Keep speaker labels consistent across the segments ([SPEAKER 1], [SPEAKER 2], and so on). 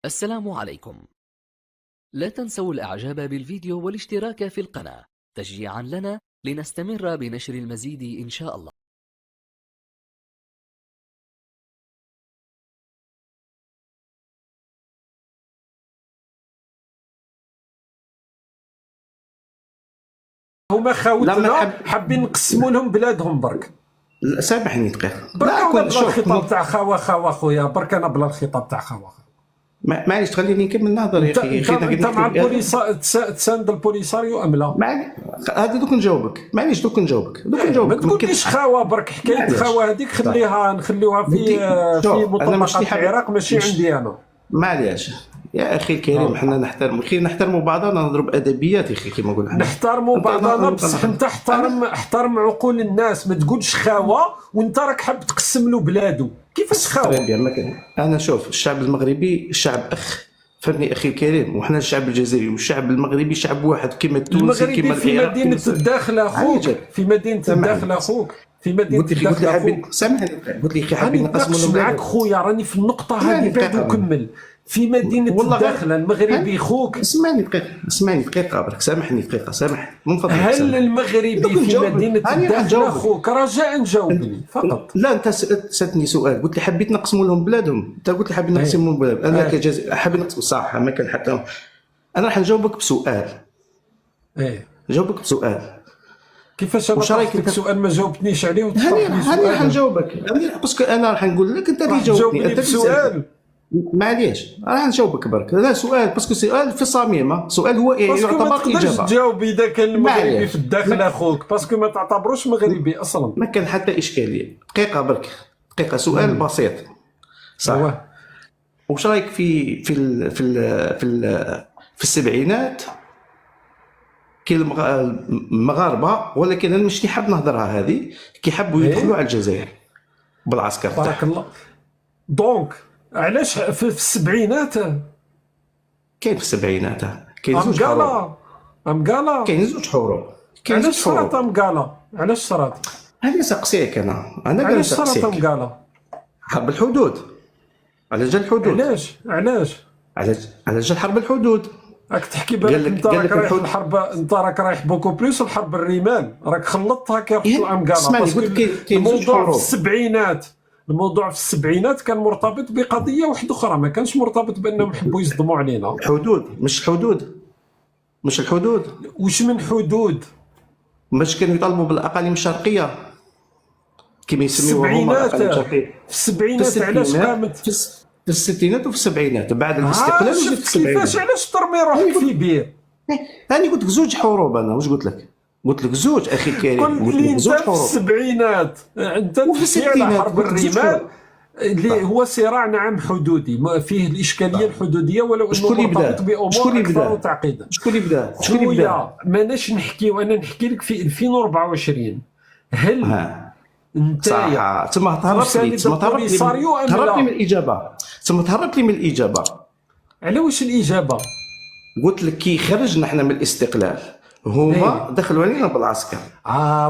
[SPEAKER 1] السلام عليكم. لا تنسوا الإعجاب بالفيديو والاشتراك في القناة تشجيعا لنا لنستمر بنشر المزيد إن شاء الله.
[SPEAKER 2] هما خاوتنا حابين نقسموا لهم بلادهم برك.
[SPEAKER 3] سامحني دقيقه
[SPEAKER 2] برك انا بلا الخطاب تاع خوا خويا، برك انا بلا الخطاب تاع خوا.
[SPEAKER 3] معليش خليني نكمل نهضري يا اخي.
[SPEAKER 2] انت مع البوليسا تساند البوليساريو ام لا؟
[SPEAKER 3] هذا دوك نجاوبك. معليش دوك نجاوبك.
[SPEAKER 2] ما تقوليش خاوه برك. حكايه خاوه هذيك نخليوها في مطلقات العراق ماشي عندي انا.
[SPEAKER 3] معليش يا اخي الكريم، حنا نحترموا بعضنا، نضرب ادبيات يا اخي كيما نقول حنا
[SPEAKER 2] نحترموا بعضنا، بصح انت احترم عقول الناس، ما تقولش خاوه وانت راك حاب تقسم له بلاده. كيفاش خاوه؟
[SPEAKER 3] انا شوف، الشعب المغربي شعب اخ، فهمني اخي الكريم، وحنا الشعب الجزائري والشعب المغربي شعب واحد، كيما التونسي كيما
[SPEAKER 2] في مدينه الداخل اخوك، في مدينه الداخل اخوك، في مدينه الداخل اخوك.
[SPEAKER 3] سامحني قلت لي حابين نقسموا لهم
[SPEAKER 2] معاك خويا، راني في النقطه هذه بعد نكمل. في مدينه الداخل المغربي خوك.
[SPEAKER 3] اسمعني دقيقه برك، سامحني دقيقه، سامحني من فضلك.
[SPEAKER 2] هل المغربي في مدينه الداخل اخوك؟ رجاء جاوبني فقط.
[SPEAKER 3] لا انت سالتني سؤال، قلت لي حبيت نقسموا لهم بلادهم، انت قلت لي حابين نقسموا لهم بلادهم. انا كجزائري حابين نقسموا، صح، ما كان حتى انا راح نجاوبك بسؤال. نجاوبك بسؤال.
[SPEAKER 2] كيفاش انا طرحت سؤال ما جاوبتنيش عليه وتطرح سؤال؟
[SPEAKER 3] انا راح نجاوبك، باسكو انا راح نقول لك انت اللي جاوبني.
[SPEAKER 2] انت بسؤال.
[SPEAKER 3] معليش راح نجاوبك برك. لا سؤال، باسكو سؤال في الصميم، سؤال هو يعتبر اجابه.
[SPEAKER 2] باسكو ما تجاوب اذا كان المغربي في الداخل اخوك، باسكو ما تعتبروش مغربي اصلا.
[SPEAKER 3] ما كان حتى اشكاليه. دقيقه برك، دقيقه، سؤال بسيط صح. واش رايك في السبعينات كاين المغاربه، ولكن انا مش حاب نهضرها هذه، كيحبوا يدخلوا على الجزائر بالعسكر.
[SPEAKER 2] بارك الله. دونك علاش في السبعينات
[SPEAKER 3] كاين في السبعينات كاين زوج حروب.
[SPEAKER 2] امقاله
[SPEAKER 3] كاين زوج حروب.
[SPEAKER 2] علاش صرات امقاله؟ علاش صرات؟
[SPEAKER 3] هذه سقسيك انا
[SPEAKER 2] علاش صرات امقاله؟
[SPEAKER 3] حرب الحدود. على جال الحدود. على جال حرب الحدود.
[SPEAKER 2] راك تحكي بالك انت راك رايح الحرب، انت راك رايح بوكو بلوس الحرب الرمال، راك خلطتها كيخصو امقاله. الموضوع في السبعينات، الموضوع في السبعينات كان مرتبط بقضيه واحده اخرى، ما كانش مرتبط بانهم حبوا يصدموا علينا.
[SPEAKER 3] الحدود مش الحدود.
[SPEAKER 2] واش من حدود؟
[SPEAKER 3] باش كانوا يطالبوا بالاقاليم الشرقيه كما يسميوها هما الاقاليم الشرقيه.
[SPEAKER 2] في السبعينات علاش قامت؟
[SPEAKER 3] في الستينات وفي السبعينات بعد الاستقلال. وجات في السبعينات
[SPEAKER 2] كيفاش علاش ترمي روحك في بير؟
[SPEAKER 3] راني قلت لك زوج حروب. انا واش قلت لك؟ قلت لك زوج اخي الكريم.
[SPEAKER 2] قلت لي انت في السبعينات، انت تحكي على حرب الرمال اللي هو صراع نعم حدودي، فيه الاشكاليه الحدوديه، ولو انه مرتبط بامور اكثر تعقيدا.
[SPEAKER 3] شكون اللي بدا؟
[SPEAKER 2] ماناش نحكيو، انا نحكي لك في 2024. هل انت
[SPEAKER 3] تما تهربت لي من الاجابه.
[SPEAKER 2] على واش الاجابه؟
[SPEAKER 3] قلت لك كي خرجنا احنا من الاستقلال هما دخلوا علينا بالعسكر.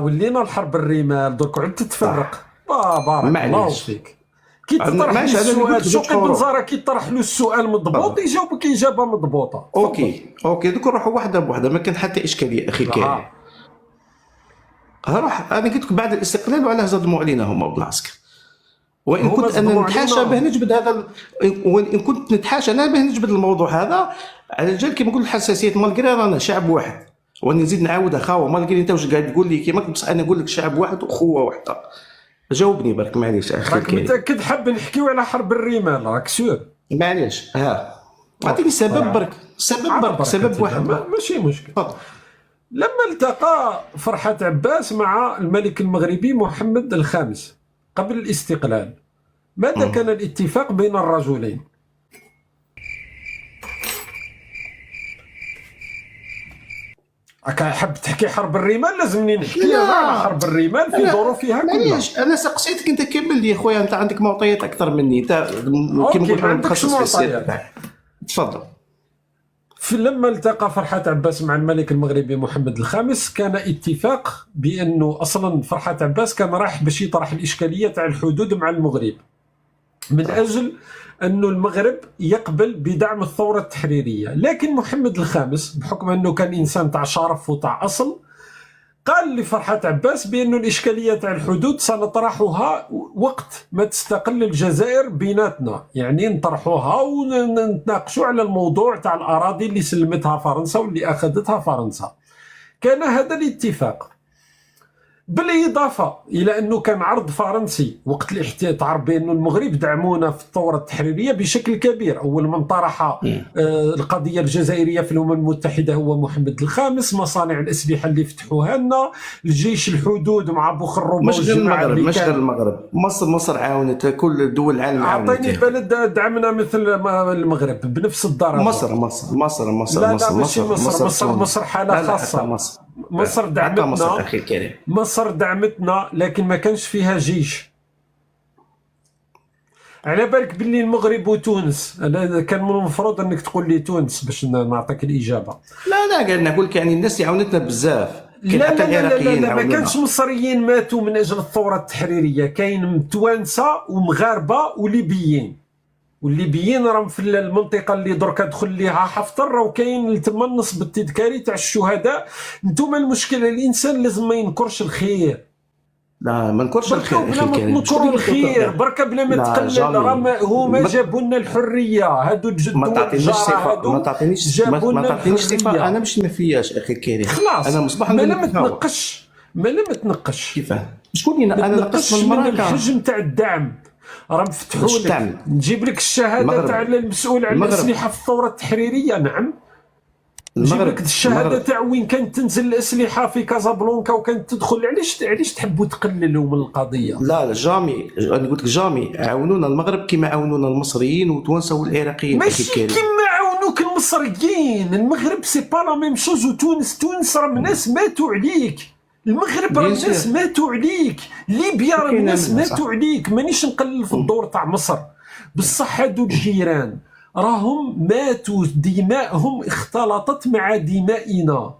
[SPEAKER 2] ولينا الحرب الرمال، درك عدت تفرق. بارك الله فيك. كي تطرح لي السؤال شوقي بن زهره، كي طرح له السؤال مضبوط يجاوبك اجابه مضبوطه.
[SPEAKER 3] اوكي دوك نروحوا وحده بوحده، ما كان حتى اشكاليه اخي الكريم. راح انا قلت لك بعد الاستقلال وعلاه صدموا علينا هما بالعسكر. وان كنت انا نتحاشى به نجبد هذا، وان كنت نتحاشى انا به نجبد الموضوع هذا على جال كيما نقول الحساسيات، مالغري رانا شعب واحد. وانا نزيد نعاودها خاوه، مالغري انت واش قاعد تقول لي كيما، بصح انا نقول لك شعب واحد واخوه واحده. جاوبني برك معليش اخي الكريم.
[SPEAKER 2] راك متاكد حاب نحكيو على حرب الرمال؟ راك سور؟
[SPEAKER 3] معليش اعطيني سبب برك. سبب واحد
[SPEAKER 2] ماشي مشكل. لما التقى فرحات عباس مع الملك المغربي محمد الخامس قبل الاستقلال، ماذا كان الاتفاق بين الرجلين؟ حاب تحكي حرب الرمال لازمني نحكي على حرب الرمال في ظروفها كلها.
[SPEAKER 3] معليش انا سقسيتك انت كمل لي خويا، انت عندك معطيات اكثر مني، انت كيما نقول متخصص في السياسه. تفضل.
[SPEAKER 2] لما التقى فرحات عباس مع الملك المغربي محمد الخامس كان اتفاق بانه اصلا فرحات عباس كان راح باش يطرح الاشكاليه تاع الحدود مع المغرب. من أجل أن المغرب يقبل بدعم الثورة التحريرية. لكن محمد الخامس بحكم أنه كان إنسان تاع شرف وتاع أصل قال لفرحات عباس بأن الإشكالية تاع الحدود سنطرحها وقت ما تستقل الجزائر بيناتنا، يعني نطرحوها ونتناقشوا على الموضوع تاع الأراضي اللي سلمتها فرنسا واللي أخذتها فرنسا. كان هذا الاتفاق، بالإضافة إلى أنه كان عرض فرنسي وقت الاحتلال. تعرف بأن المغرب دعمونا في الثورة التحريرية بشكل كبير. أول من طرح القضية الجزائرية في الأمم المتحدة هو محمد الخامس. مصانع الأسلحة اللي فتحوها لنا، الجيش الحدود مع بوخروبة،
[SPEAKER 3] مش غير المغرب، مش غير المغرب، مصر عاونت، كل دول العالم عاونت.
[SPEAKER 2] أعطيني بلد دعمنا مثل المغرب بنفس الدرجة. مصر حالة خاصة. مصر دعمتنا،
[SPEAKER 3] مصر أخي الكريم،
[SPEAKER 2] مصر دعمتنا لكن ما كانش فيها جيش. على بالك باللي المغرب وتونس، أنا كان من المفروض أنك تقول لي تونس باش نعطيك الإجابة.
[SPEAKER 3] لا قاعد نقول لك يعني الناس اللي عاونتنا بزاف.
[SPEAKER 2] لا ما كانش مصريين ماتوا من أجل الثورة التحريرية، كاين توانسة ومغاربة وليبيين. والليبيين راهم في المنطقه اللي دركا دخل ليها حفتر، وكاين تما النصب التذكاري تاع الشهداء. نتوما المشكله الانسان لازم ما ينكرش الخير.
[SPEAKER 3] لا ما نكرش الخير
[SPEAKER 2] بلا ما نكروا الخير بركا، بلا ما تقلل. راهم هما جابوا لنا الحريه، هادو الجدود
[SPEAKER 3] ما تعطينيش صفه. انا مش ما فياش اخي الكريم،
[SPEAKER 2] خلاص.
[SPEAKER 3] انا مصباح
[SPEAKER 2] ما لم تنقش
[SPEAKER 3] كيفاه شكون انا نقص
[SPEAKER 2] من الحجم تاع الدعم. راهم فتحوا لك، نجيب لك الشهاده تاع المسؤول على الاسلحه في الثوره التحريريه. نعم، نجيب لك الشهاده تاع وين كانت تنزل الاسلحه في كازابلانكا وكانت تدخل. علاش تحبوا تقللوا من القضيه؟
[SPEAKER 3] لا جامي، انا قلت لك جامي عاونونا المغرب كما عاونونا المصريين والتوانسه والعراقيين.
[SPEAKER 2] ماشي كما عاونوك المصريين. المغرب سي با لا ميم شوز، وتونس راهم ناس ماتوا عليك. المغرب راه الناس ماتوا عليك، ليبيا راه الناس ماتوا عليك. مانيش نقلل في الدور تاع مصر، بصح هادو الجيران راهم ماتوا، دماءهم اختلطت مع دمائنا.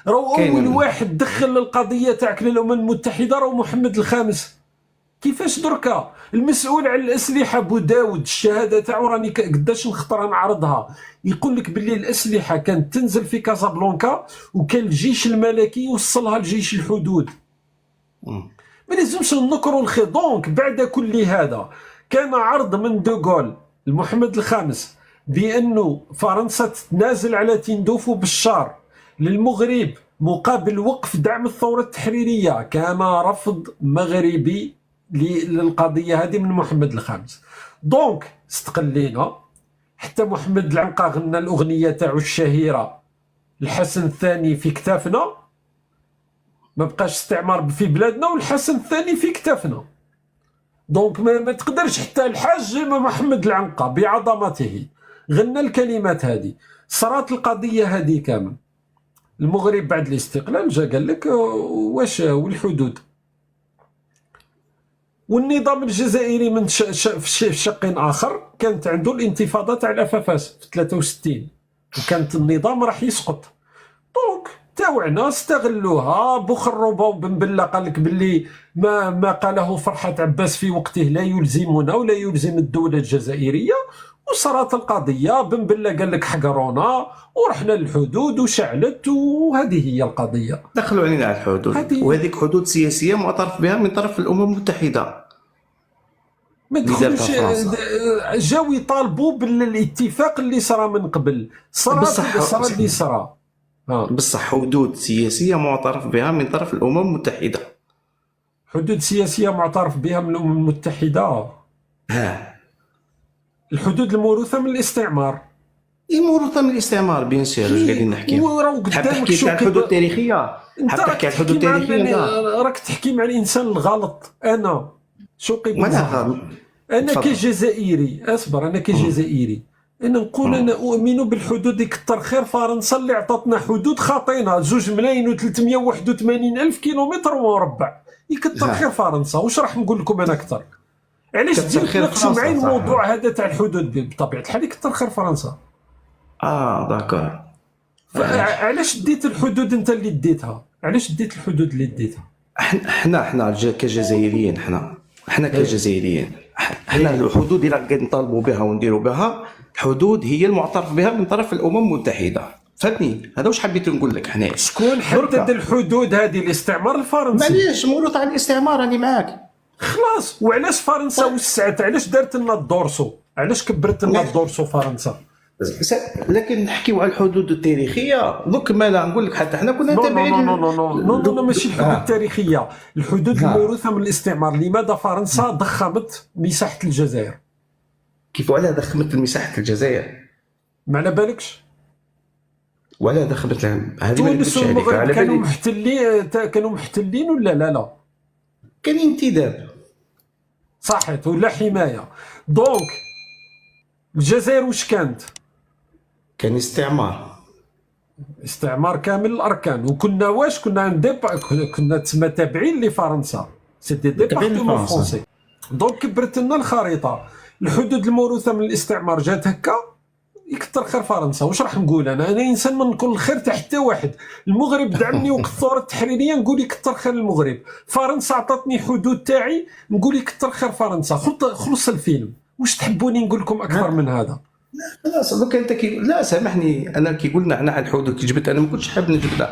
[SPEAKER 2] راهو اول واحد دخل القضيه تاعك للامم المتحده راهو محمد الخامس. كيفاش دركا المسؤول على الاسلحه بوداود، الشهاده تاعو راني قداش نخطر نعرضها، يقول لك باللي الاسلحه كانت تنزل في كازابلانكا وكان الجيش الملكي يوصلها لجيش الحدود. ما لازمش نكروا الخير. دونك بعد كل هذا كان عرض من دوغول لمحمد الخامس بانه فرنسا تتنازل على تندوف وبشار للمغرب مقابل وقف دعم الثوره التحريريه. كان رفض مغربي للقضيه هذه من محمد الخامس. دونك استقلينا حتى محمد العنقا غنى الاغنيه تاعو الشهيره الحسن الثاني في كتافنا، ما بقاش استعمار في بلادنا والحسن الثاني في كتافنا. دونك ما تقدرش حتى الحاج محمد العنقا بعظمته غنى الكلمات هذه. صارت القضيه هذه كامل. المغرب بعد الاستقلال جا قال لك واش والحدود، والنظام الجزائري من في شق اخر كانت عنده الانتفاضه تاع الافافاس في 63 وكانت النظام راح يسقط. دونك تاوعنا استغلوها. بوخروبه وبن بله قال لك باللي ما قاله فرحات عباس في وقته لا يلزمنا ولا يلزم الدوله الجزائريه، وصارت القضيه. بن بله قال لك حقرونا ورحنا للحدود وشعلت، وهذه هي القضيه.
[SPEAKER 3] دخلوا علينا على الحدود، وهذيك حدود سياسيه معترف بها من طرف الامم المتحده.
[SPEAKER 2] ما دخلوش، جاو يطالبوا بالاتفاق اللي صرا من قبل. صرا اللي صرا
[SPEAKER 3] بصح حدود سياسيه معترف بها من طرف الامم المتحده.
[SPEAKER 2] حدود سياسيه معترف بها من الامم المتحده. الحدود الموروثه من الاستعمار.
[SPEAKER 3] الموروثه من الاستعمار بيان سير. واش قاعدين نحكي؟ حاب تحكي على الحدود التاريخيه؟ حاب تحكي على الحدود التاريخيه؟
[SPEAKER 2] راك تحكي مع الانسان الغلط. انا شوقي انا كجزائري اصبر، انا كجزائري انا نقول انا اؤمن بالحدود. يكثر خير فرنسا اللي عطاتنا حدود خاطينا 2,381,000 كيلومتر مربع. يكثر خير فرنسا. واش راح نقول لكم انا اكثر؟ علاش تجي تناقشوا معايا الموضوع هذا تاع الحدود؟ بطبيعه الحال يكثر خير فرنسا.
[SPEAKER 3] داكور.
[SPEAKER 2] علاش ديت الحدود انت اللي ديتها؟ علاش ديت الحدود اللي ديتها؟
[SPEAKER 3] احنا كجزائريين، احنا كجزائريين احنا الحدود اللي قاعد نطالبوا بها ونديروا بها، الحدود هي المعترف بها من طرف الامم المتحده. فهمتني؟ هذا واش حبيت نقول لك هنا.
[SPEAKER 2] شكون حدد الحدود هذه؟ الاستعمار الفرنسي.
[SPEAKER 3] معليش موروث على الاستعمار، راني معاك.
[SPEAKER 2] خلاص، وعلاش فرنسا وسعت؟ علاش دارت لنا الدورسو؟ علاش كبرت لنا الدورسو فرنسا؟
[SPEAKER 3] لكن نحكيو على الحدود التاريخيه دوك مالا. نقول لك حتى حنا كنا تابعين.
[SPEAKER 2] نو ماشي الحدود التاريخيه، الحدود الموروثه من الاستعمار. لماذا فرنسا ضخمت مساحه الجزائر؟
[SPEAKER 3] كيف وعلى ضخمت مساحه الجزائر؟
[SPEAKER 2] ما على بالكش؟
[SPEAKER 3] ولا دخلت لهم هذه.
[SPEAKER 2] تونس والمغرب كانوا محتلين ولا لا؟
[SPEAKER 3] كان انتداب
[SPEAKER 2] صحيت ولا حمايه. دونك الجزائر واش كانت؟
[SPEAKER 3] كان
[SPEAKER 2] استعمار كامل الاركان. وكنا واش كنا تسمى تابعين لفرنسا، سي دي ديبارتمون فرونسي. دونك كبرت لنا الخريطه. الحدود الموروثه من الاستعمار جات هكا، يكثر خير فرنسا. واش راح نقول انا انسان ما نقول الخير تاع حتى واحد. المغرب دعمني وقت الثوره التحريريه نقول يكثر خير المغرب. فرنسا عطاتني حدود تاعي نقول يكثر خير فرنسا. خلص الفيلم. واش تحبوني نقول لكم اكثر من هذا؟
[SPEAKER 3] خلاص دوك انت لا سامحني، انا كي قلنا احنا على الحدود كي جبت، انا ما كنتش حاب نجبد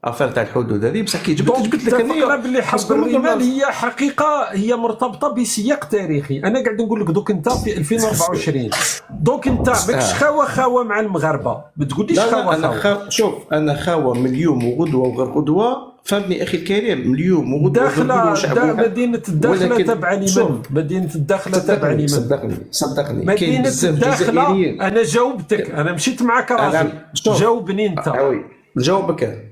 [SPEAKER 3] افير تاع الحدود هذه، بصح كي جبت لك
[SPEAKER 2] انا باللي حسب الرمال هي حقيقه، هي مرتبطه بسياق تاريخي. انا قاعد نقول لك دوك انت في 2024 دوك انت ماكش خاوه مع المغاربه، ما تقوليش خاوه.
[SPEAKER 3] شوف انا خاوه من اليوم وغدوه وغير غدوه، فهمني اخي الكريم، من اليوم وغدوه
[SPEAKER 2] داخله مدينه الداخله تبع لمن؟ مدينه الداخله تبع لمن؟
[SPEAKER 3] صدقني
[SPEAKER 2] مدينه الداخله. انا جاوبتك، انا مشيت معك راجل. جاوبني انت. جاوبني.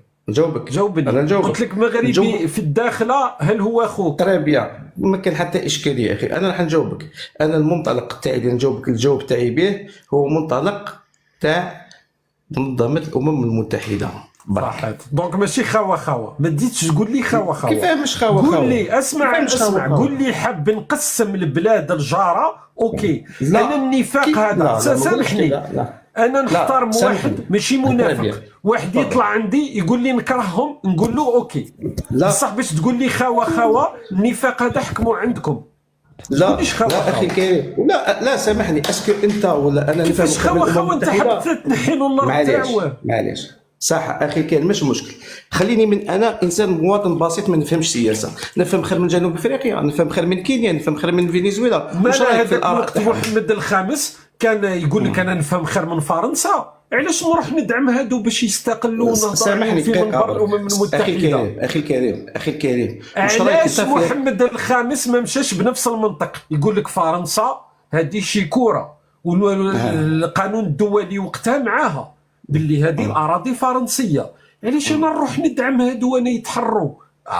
[SPEAKER 2] قلت لك مغربي في الداخله، هل هو اخوك؟
[SPEAKER 3] طريبيا، ما كان حتى اشكاليه اخي. انا راح نجاوبك. انا المنطلق تاعي اللي نجاوبك الجواب تاعي به هو منطلق تاع منظمه الامم المتحده.
[SPEAKER 2] صحيت. دونك ماشي خاوه. ما تزيدش تقول لي خاوه.
[SPEAKER 3] كيفاه مش خاوه؟
[SPEAKER 2] قول لي اسمع قول لي حاب نقسم البلاد الجاره. اوكي. انا النفاق هذا سامحني، انا نحترم واحد ماشي منافق. واحد يطلع عندي يقول لي نكرههم، نقول له اوكي. بصح باش تقول لي خاوه النفاق هذا حكموا عندكم.
[SPEAKER 3] لا اخي كريم، لا سامحني، اسكو انت ولا انا نفهم
[SPEAKER 2] خاوه انت حبيت تنحي له الله تاعو.
[SPEAKER 3] معليش صح اخي كريم، مش مشكل. خليني من انا انسان مواطن بسيط ما نفهمش سياسه، نفهم خير من جنوب افريقيا، نفهم خير من كينيا، نفهم خير من فنزويلا.
[SPEAKER 2] مش رايك في الوقت محمد الخامس كان يقول لك انا نفهم خير من فرنسا؟ علاش نروح ندعم هادو باش يستقلوا ونهضروا في منبر الامم المتحده؟ اخي الكريم علاش محمد الخامس ما مشاش بنفس المنطق؟ يقول لك فرنسا هذه شيكوره والقانون الدولي وقتها معاها باللي هذه الاراضي فرنسيه. علاش انا نروح ندعم هادو وانا يتحروا؟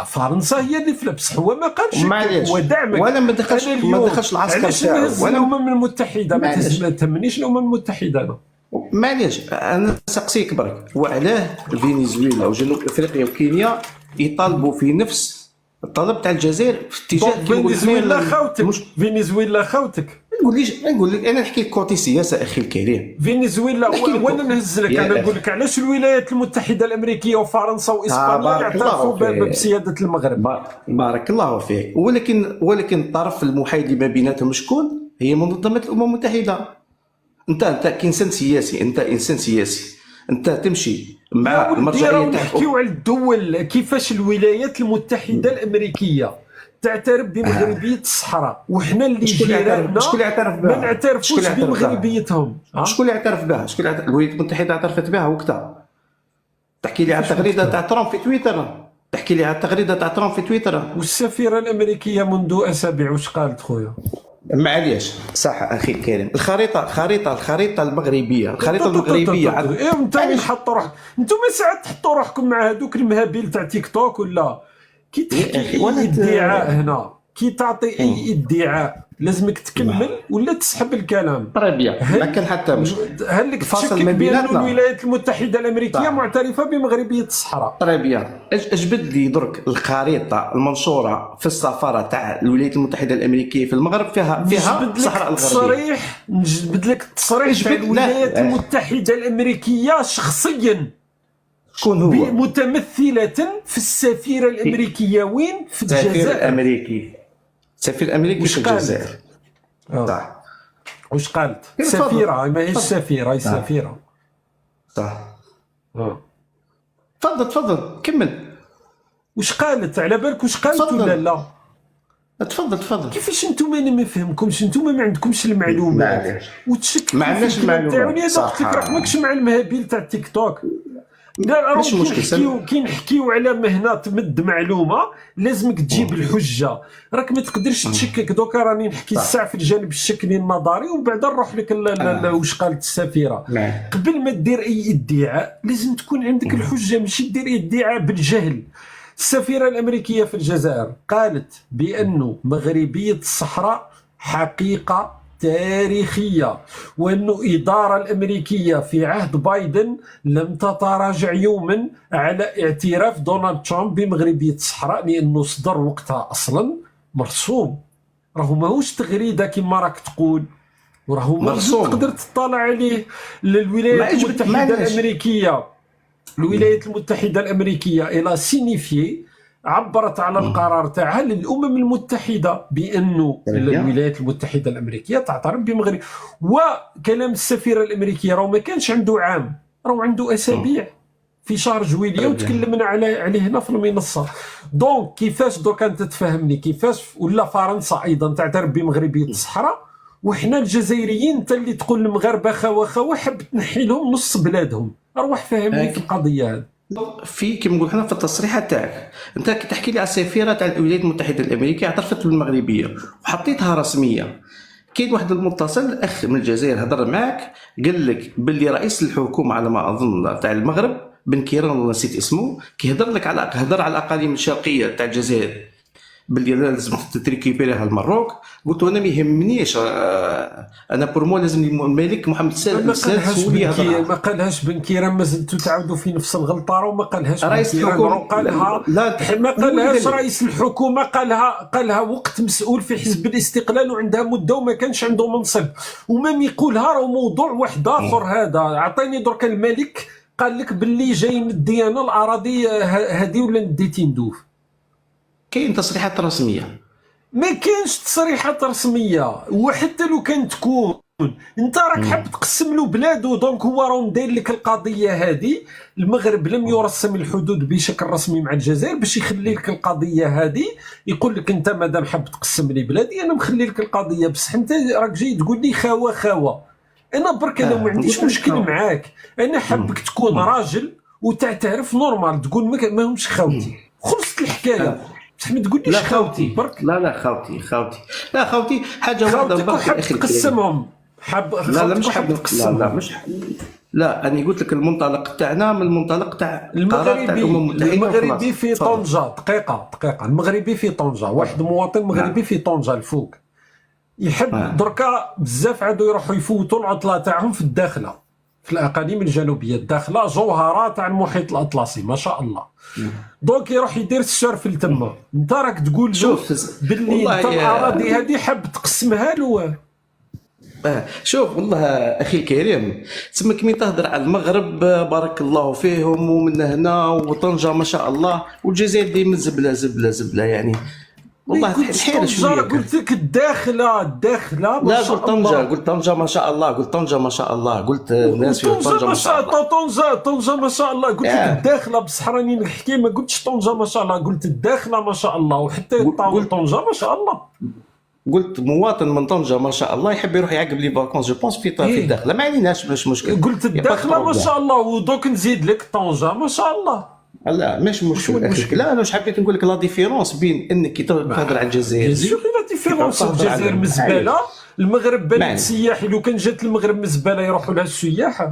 [SPEAKER 2] فرنسا هي اللي في بصح هو ما قالش هو دعمك
[SPEAKER 3] ولا ما دخلش العسكر
[SPEAKER 2] تاعو ولا الامم المتحده. ما تهمنيش الامم المتحده. انا
[SPEAKER 3] معليش انا سقسيك برك، وعلاه فنزويلا وجنوب افريقيا وكينيا يطالبوا في نفس الطلب تاع الجزائر في اتجاه
[SPEAKER 2] فنزويلا خاوتك؟
[SPEAKER 3] نقول لك انا نحكي كوتي سياسه اخي الكريم.
[SPEAKER 2] فنزويلا وانا نهز لك، انا نقول لك علاش الولايات المتحده الامريكيه وفرنسا واسبانيا يعترفوا بسياده المغرب.
[SPEAKER 3] بارك الله فيك. ولكن الطرف المحايد اللي ما بيناتهم شكون؟ هي منظمه الامم المتحده. انت كإنسان سياسي، انت تمشي مع المرجعيه تاعك.
[SPEAKER 2] نحكيو على الدول، كيفاش الولايات المتحده الامريكيه تعترف بمغربيه الصحراء، وحنا اللي جيراننا ما نعترفوش بمغربيتهم.
[SPEAKER 3] شكون اللي اعترف بها؟ الولايات المتحده اعترفت بها وقتها. تحكي لي على التغريده تاع ترامب في تويتر.
[SPEAKER 2] والسفيره الامريكيه منذ اسابيع واش قالت خويا؟
[SPEAKER 3] معليش صح اخي الكريم. الخريطه المغربيه،
[SPEAKER 2] انت اللي حط روحك. انتم ساعات تحطوا روحكم مع هذوك المهابيل تاع تيك توك، ولا كي تحكي ادعاء هنا، كي تعطي اي ادعاء لازمك تكمل ولا تسحب الكلام.
[SPEAKER 3] ما كان حتى مش
[SPEAKER 2] هل لك تشكك بان الولايات المتحده الامريكيه معترفه بمغربيه الصحراء؟
[SPEAKER 3] اجبد لي درك الخريطه المنشوره في السفاره تاع الولايات المتحده الامريكيه في المغرب فيها الصحراء الغربيه.
[SPEAKER 2] نجبد لك التصريح تاع الولايات المتحده الامريكيه شخصيا.
[SPEAKER 3] شكون هو؟
[SPEAKER 2] متمثله في السفيره الامريكيه وين؟ في الجزائر.
[SPEAKER 3] السفير الامريكي في الجزائر. صح.
[SPEAKER 2] واش قالت؟ سفيره، ما هيش سفيره، هي سفيره.
[SPEAKER 3] صح. تفضل كمل.
[SPEAKER 2] واش قالت؟ على بالك واش قالت ولا لا؟
[SPEAKER 3] تفضل.
[SPEAKER 2] كيفاش نتوما انا ما فهمكمش؟ نتوما ما عندكمش المعلومات وتشك
[SPEAKER 3] ما عندناش المعلومات.
[SPEAKER 2] انا قلت لك راك ماكش مع المهابيل تاع التيك توك. لا
[SPEAKER 3] ماشي مشكل.
[SPEAKER 2] كي نحكيو على مهنه تمد معلومه لازمك تجيب الحجه. راك ما تقدرش تشكك. دوكا راني نحكي الساعه في الجانب الشكلي النظري ومن بعد نروح لك واش قالت السفيره. قبل ما دير اي ادعاء لازم تكون عندك الحجه، ماشي دير ادعاء بالجهل. السفيره الامريكيه في الجزائر قالت بانه مغربيه الصحراء حقيقه تاريخية، وأن الإدارة الأمريكية في عهد بايدن لم تتراجع يوما على اعتراف دونالد ترامب بمغربية الصحراء، لأنه صدر وقتها أصلا مرسوم. راهو ماهوش تغريدة كما راك تقول، وراهو مرسوم تقدر تطلع عليه. الولايات المتحدة الأمريكية، الولايات المتحدة الأمريكية إلى سينيفيي عبرت على القرار تاعها للأمم المتحدة بأنه الولايات المتحدة الأمريكية تعترف بمغرب. وكلام السفيرة الأمريكية راهو ما كانش عنده عام، راهو عنده أسابيع في شهر جويلية وتكلمنا عليه هنا في المنصة. دونك كيفاش دوكا أنت تفهمني كيفاش ولا فرنسا أيضا تعترف بمغربية الصحراء وحنا الجزائريين أنت اللي تقول المغاربة خوا حب تنحي لهم نص بلادهم؟ أروح فهمني في القضية هذه.
[SPEAKER 3] في كيما نقول حنا في التصريحات تاعك انت كي تحكي لي على السفيره تاع الولايات المتحده الامريكيه اعترفت بالمغربيه وحطيتها رسميه. كاين واحد المتصل اخ من الجزائر هضر معك قال لك باللي رئيس الحكومه على ما اظن تاع المغرب بن كيران ولا نسيت اسمه كيهضر لك على الاقاليم الشرقيه تاع الجزائر باللي لازم تريكيبيريها المروك. قلت انا ما يهمنيش انا بور مو لازم الملك محمد السادس
[SPEAKER 2] ما قالهاش بن كيران. ما زلتوا تعاودوا في نفس الغلطه. راه ما قالهاش
[SPEAKER 3] رئيس الحكومه
[SPEAKER 2] قالها. ما قالهاش رئيس الحكومه. قالها وقت مسؤول في حزب الاستقلال وعندها مده وما كانش عنده منصب. ومام يقولها راه موضوع واحد اخر. هذا عطيني درك الملك قال لك باللي جاي ندي انا الاراضي هذه ولا نديتي ندوف.
[SPEAKER 3] كاين تصريحات رسميه؟
[SPEAKER 2] ما كاينش تصريحات رسميه. وحتى لو كان تكون انت راك حاب تقسم له بلاده. دونك هو راه داير لك القضيه هذه. المغرب لم يرسم الحدود بشكل رسمي مع الجزائر باش يخلي لك القضيه هذه. يقول لك انت مادام حاب تقسم لي بلادي انا مخلي لك القضيه، بسح انت راك جاي تقول لي خوا. انا برك انا ما عنديش مشكل معاك. انا حابك تكون راجل وتعترف نورمال تقول ماهمش خاوتي. خلصت الحكايه. بصح ما تقوليش خاوتي برك.
[SPEAKER 3] لا خوتي حاجه واحده برك
[SPEAKER 2] حاب تقسمهم.
[SPEAKER 3] لا مش حاب تقسمهم. لا انا قلت لك المنطلق تاعنا من المنطلق تاع
[SPEAKER 2] المغربي في طنجة. دقيقه المغربي في طنجة. واحد مواطن مغربي في طنجة الفوق يحب دركا بزاف عادوا يروحوا يفوتوا العطله تاعهم في الداخله في الاقاليم الجنوبيه الداخله جوهره تاع المحيط الاطلسي ما شاء الله. دونك يروح يدير السيرف لتما. انت راك تقول
[SPEAKER 3] شوف
[SPEAKER 2] باللي انت الاراضي هذه حاب تقسمها له.
[SPEAKER 3] شوف والله اخي الكريم تسمى كي تهضر على المغرب بارك الله فيهم ومن هنا وطنجه ما شاء الله والجزائر ديما زبله يعني والله تحير شويه.
[SPEAKER 2] قلت لك الداخله
[SPEAKER 3] لا قلت طنجه ما شاء الله قلت طنجه ما شاء الله قلت الناس في طنجه ما شاء الله
[SPEAKER 2] طنجه ما شاء الله قلت لك الداخله بصح راني نحكي ما قلتش طنجه ما شاء الله قلت الداخله ما شاء الله وحتى قلت طنجه ما شاء الله.
[SPEAKER 3] قلت مواطن من طنجه ما شاء الله يحب يروح يعقب لي فاكونس جو بونس في الداخله ما عليناش مش مشكل.
[SPEAKER 2] قلت الداخله ما شاء الله ودوك نزيد لك طنجه ما شاء الله.
[SPEAKER 3] لا ماشي مشكل. لا انا واش حبيت نقول لك لا ديفيرونس بين انك كي تهضر على الجزائر.
[SPEAKER 2] شوف لا ديفيرونس. الجزائر مزبله. المغرب بلد سياحي. لو كان جات المغرب مزبله يروحوا لها السياح.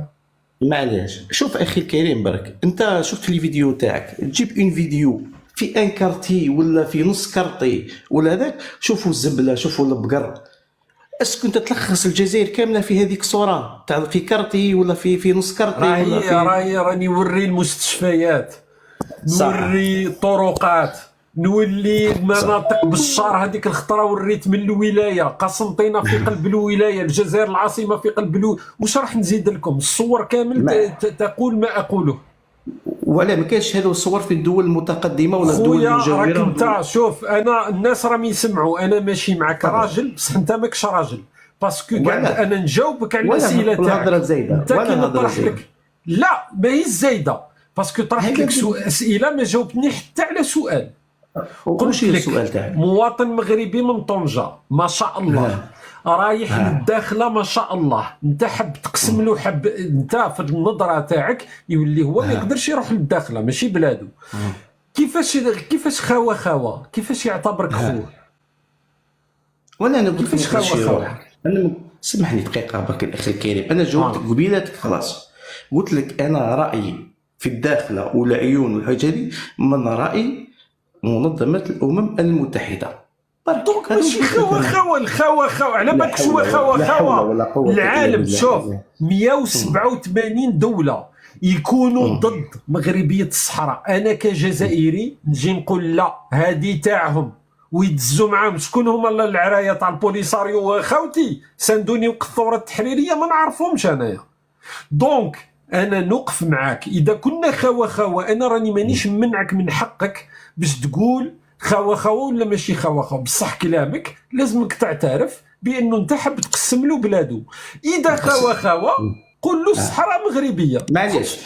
[SPEAKER 3] معليش شوف اخي الكريم برك انت شفت لي فيديو تاعك تجيب اون فيديو في ان كارتي ولا في نص كارتي ولا هذاك شوفوا الزبله شوفوا البقر. اسكو انت تلخص الجزائر كامله في هذيك الصوره تاع في كارتي ولا في نص كارتي ولا في
[SPEAKER 2] راني نوري المستشفيات نوري الطرقات نولي مناطق بالشار. هذيك الخطره وريت من الولايه قسنطينه في قلب الولايه الجزائر العاصمه في قلب واش راح نزيد لكم الصور كامل تقول ما اقوله.
[SPEAKER 3] وعلاه ما كاينش هذو الصور في الدول المتقدمه ولا الدول
[SPEAKER 2] خويا
[SPEAKER 3] المجاوره؟
[SPEAKER 2] راك انت شوف، انا الناس راهم يسمعوا، انا ماشي معك راجل بصح انت ماكش راجل، باسكو قاعد انا نجاوبك على الاسئله تاعك.
[SPEAKER 3] الهضره زايده
[SPEAKER 2] انت كي نطرح لك، لا ماهيش زايده، باسكو طرحت لك اسئله ما جاوبتني حتى على سؤال.
[SPEAKER 3] قلت لك السؤال تاعك.
[SPEAKER 2] مواطن مغربي من طنجة ما شاء الله رايح للداخله ما شاء الله، انت حب تقسم له، حب انت في النظره تاعك يولي هو ما يقدرش يروح للداخله ماشي بلادو. كيفاش خاوه كيفاش يعتبرك خوه؟
[SPEAKER 3] ولا انا قلت
[SPEAKER 2] كيفاش خاوه؟
[SPEAKER 3] انا سمحني دقيقه برك الاخي الكريم، انا جاوبتك قبيلتك خلاص. قلت لك انا رايي في الداخله والعيون والحاجات هذه من راي منظمه الامم المتحده.
[SPEAKER 2] دونك ماشي الخوا على بالك شو خوا العالم. شوف 187 دوله يكونوا ضد مغربيه الصحراء، انا كجزائري نجي نقول لا هذه تاعهم ويدزوا معاهم. شكون هما العرايه تاع البوليساريو خاوتي ساندوني وقت الثوره التحريريه؟ ما نعرفهمش انايا. دونك انا نوقف معاك اذا كنا خوا انا راني مانيش منعك من حقك باش تقول خوا ولا ماشي خوا. بصح كلامك لازمك تعترف بانه انت حاب تقسم له بلادو. اذا خوا قول له الصحراء مغربيه
[SPEAKER 3] معليش.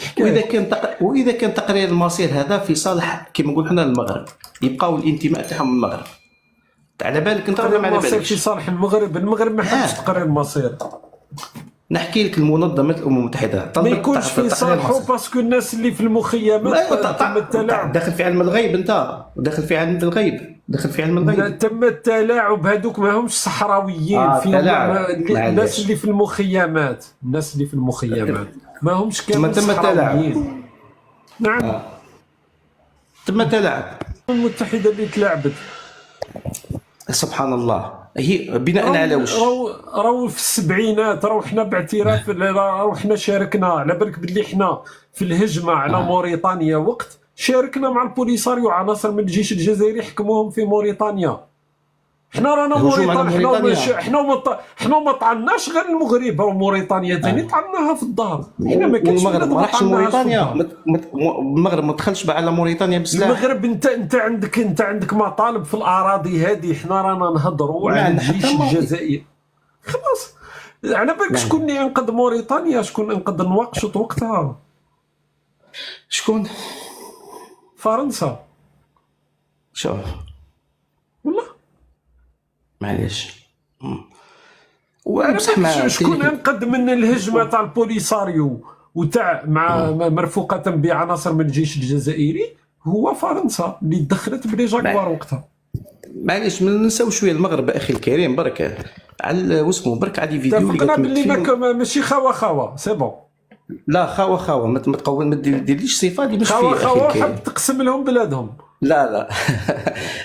[SPEAKER 3] واذا كان تقرير المصير هذا في صالح كما نقول حنا المغرب، يبقاو الانتماء تاعهم للمغرب. على بالك انت ولا ما على بالكش؟
[SPEAKER 2] في صالح المغرب ما حبش تقرير المصير.
[SPEAKER 3] نحكي لك المنظمه الامم المتحده
[SPEAKER 2] ما يكونش في صالحه باسكو الناس اللي في المخيمات تم التلاعب.
[SPEAKER 3] داخل في علم الغيب، انت داخل في علم الغيب
[SPEAKER 2] تم التلاعب. هذوك ما همش صحراويين فيهم الناس اللي في المخيمات. ما همش كامل صحراويين. نعم
[SPEAKER 3] تم التلاعب.
[SPEAKER 2] الامم المتحده اللي تلاعبت
[SPEAKER 3] سبحان الله. هي بناء على واش؟
[SPEAKER 2] راهو في السبعينات راهو حنا باعتراف راهو حنا شاركنا. على بالك بلي حنا في الهجمه على موريتانيا وقت شاركنا مع البوليساريو، عناصر من الجيش الجزائري حكموهم في موريتانيا. حنا رانا موريتانيا حنا ما طعناش غير المغرب، وموريتانيا ثاني طعناها في الظهر. حنا ما كانش
[SPEAKER 3] المغرب ما راحش موريتانيا. المغرب ما دخلش على موريتانيا بسلاح.
[SPEAKER 2] المغرب انت عندك مطالب في الاراضي هذه. حنا رانا نهضروا على الجيش الجزائري خلاص. على بالك شكون اللي انقذ موريتانيا؟ شكون انقذ نواكشوط وقتها؟
[SPEAKER 3] شكون؟
[SPEAKER 2] فرنسا.
[SPEAKER 3] شوف
[SPEAKER 2] والله
[SPEAKER 3] معليش.
[SPEAKER 2] شكون انقذ من الهجمه تاع البوليساريو وتاع مع مرفوقه بعناصر من الجيش الجزائري؟ هو فرنسا اللي دخلت بلي جاكوار وقتها.
[SPEAKER 3] معليش ما ننساو شويه المغرب اخي الكريم برك على واسمو برك عادي فيديو
[SPEAKER 2] اللي باللي ماشي خوا سي بون.
[SPEAKER 3] لا خوا ما تقول ما ديرليش صفه اللي مش فيه
[SPEAKER 2] اخي الكريم. حاب تقسم لهم بلادهم.
[SPEAKER 3] لا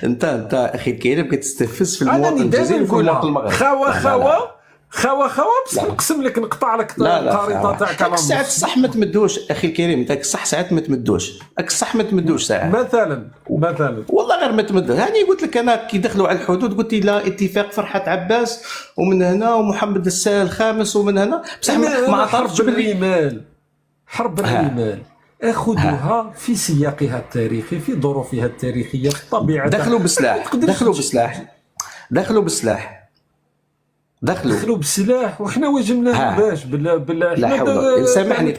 [SPEAKER 3] انت اخي الكريم كتستفز في المواطن الجزائري وفي المواطن المغربي.
[SPEAKER 2] خوا بصح نقسم لك نقطع لك الخريطه تاعك على
[SPEAKER 3] ساعات صح ما تمدوش اخي الكريم. انت صح ساعات ما تمدوش ساعات
[SPEAKER 2] مثلا
[SPEAKER 3] والله غير ما تمدوش. هاني قلت لك انا كي دخلوا على الحدود قلت لا اتفاق فرحات عباس ومن هنا ومحمد الخامس ومن هنا بصح ما عرفتش
[SPEAKER 2] حرب الرمال اخذوها في سياقها التاريخي، في ظروفها التاريخيه، في الطبيعه.
[SPEAKER 3] دخلوا بسلاح وحنا
[SPEAKER 2] واجهناهم باش
[SPEAKER 3] لا حول. سامحني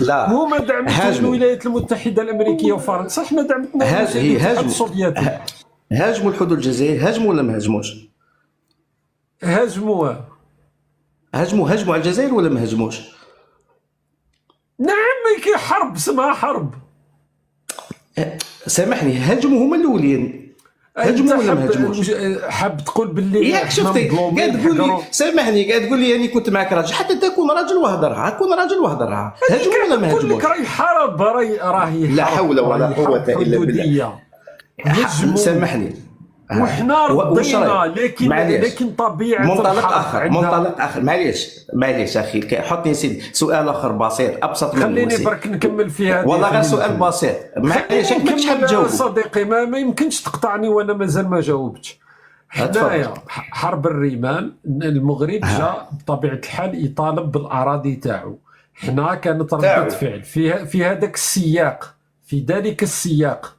[SPEAKER 2] لا هما دعموا الولايات المتحده الامريكيه وفرنسا، حنا دعمتنا الاتحاد السوفيتي.
[SPEAKER 3] هاجموا الحدود الجزائريه. هاجموا ولا ما هاجموش؟ هاجموا على الجزائر ولا ما هاجموش؟
[SPEAKER 2] نعم كي حرب اسمها حرب.
[SPEAKER 3] سامحني هاجموا هما الاولين. هاجموا ولا ما هاجموش؟
[SPEAKER 2] حاب تقول باللي
[SPEAKER 3] ياك شفتي قاعد تقول لي سامحني قاعد تقول لي اني كنت معك راجل حتى تكون راجل وهضرها هاجموا ولا ما هاجموش؟
[SPEAKER 2] راهي حرب راهي
[SPEAKER 3] لا حول ولا قوه الا بالله. سامحني
[SPEAKER 2] وحنا رضينا لكن طبيعه
[SPEAKER 3] منطلق اخر معليش اخي حطني سيدي سؤال اخر بسيط ابسط من
[SPEAKER 2] خليني برك نكمل فيها
[SPEAKER 3] والله غير سؤال بسيط معليش ماكش حاب تجاوب
[SPEAKER 2] صديقي. ما يمكنش تقطعني وانا مازال ما جاوبتش. حنايا حرب الرمال المغرب جاء بطبيعه الحال يطالب بالاراضي تاعو. حنا كانت ردة فعل في هذاك السياق في ذلك السياق